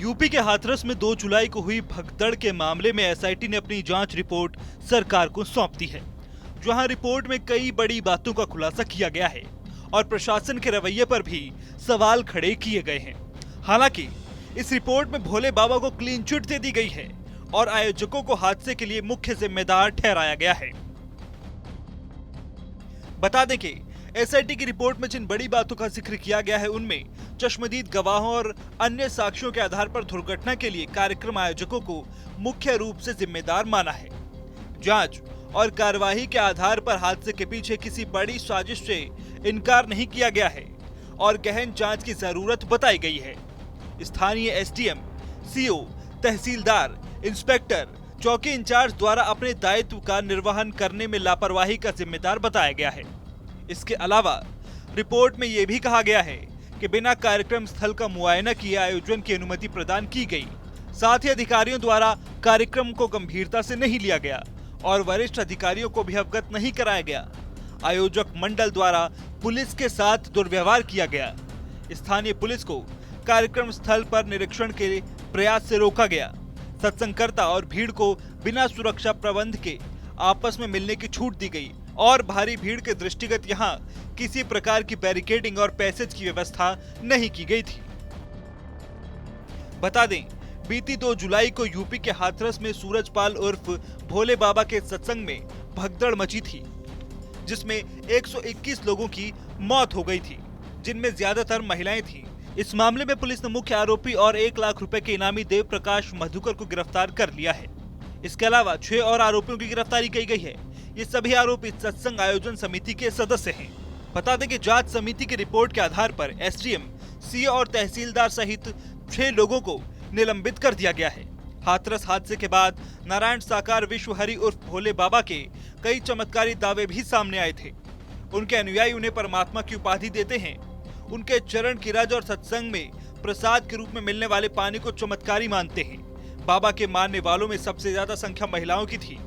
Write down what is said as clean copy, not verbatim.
UP के हाथरस में 2 जुलाई को हुई भगदड़ के मामले में एसआईटी ने अपनी जांच रिपोर्ट सरकार को सौंप दी है, जहां रिपोर्ट में कई बड़ी बातों का खुलासा किया गया है और प्रशासन के रवैये पर भी सवाल खड़े किए गए हैं। हालांकि इस रिपोर्ट में भोले बाबा को क्लीन चिट दे दी गई है और आयोजकों को हादसे के लिए मुख्य जिम्मेदार ठहराया गया है। बता दें कि एसआईटी की रिपोर्ट में जिन बड़ी बातों का जिक्र किया गया है, उनमें चश्मदीद गवाहों और अन्य साक्ष्यों के आधार पर दुर्घटना के लिए कार्यक्रम आयोजकों को मुख्य रूप से जिम्मेदार माना है। जांच और कार्यवाही के आधार पर हादसे के पीछे किसी बड़ी साजिश से इनकार नहीं किया गया है और गहन जांच की जरूरत बताई गई है। स्थानीय एसडीएम, सीओ, तहसीलदार, इंस्पेक्टर, चौकी इंचार्ज द्वारा अपने दायित्व का निर्वहन करने में लापरवाही का जिम्मेदार बताया गया है। इसके अलावा रिपोर्ट में यह भी कहा गया है कि बिना कार्यक्रम स्थल का मुआयना किए आयोजन की अनुमति प्रदान की गई। साथ ही अधिकारियों द्वारा कार्यक्रम को गंभीरता से नहीं लिया गया और वरिष्ठ अधिकारियों को भी अवगत नहीं कराया गया। आयोजक मंडल द्वारा पुलिस के साथ दुर्व्यवहार किया गया। स्थानीय पुलिस को कार्यक्रम स्थल पर निरीक्षण के प्रयास से रोका गया। सत्संगकर्ता और भीड़ को बिना सुरक्षा प्रबंध के आपस में मिलने की छूट दी गई और भारी भीड़ के दृष्टिगत यहां किसी प्रकार की बैरिकेडिंग और पैसेज की व्यवस्था नहीं की गई थी। बता दें, बीती 2 जुलाई को यूपी के हाथरस में सूरजपाल उर्फ भोले बाबा के सत्संग में भगदड़ मची थी, जिसमें 121 लोगों की मौत हो गई थी, जिनमें ज्यादातर महिलाएं थीं। इस मामले में पुलिस ने मुख्य आरोपी और 1 लाख रुपए के इनामी देव प्रकाश मधुकर को गिरफ्तार कर लिया है। इसके अलावा 6 और आरोपियों की गिरफ्तारी की गई है। ये सभी आरोपी सत्संग आयोजन समिति के सदस्य हैं। बता दें कि जांच समिति की रिपोर्ट के आधार पर एसडीएम, सीओ और तहसीलदार सहित 6 लोगों को निलंबित कर दिया गया है। हाथरस हादसे के बाद नारायण साकार विश्व हरि उर्फ भोले बाबा के कई चमत्कारी दावे भी सामने आए थे। उनके अनुयायी उन्हें परमात्मा की उपाधि देते हैं। उनके चरण की रज और सत्संग में प्रसाद के रूप में मिलने वाले पानी को चमत्कारी मानते हैं। बाबा के मानने वालों में सबसे ज्यादा संख्या महिलाओं की थी।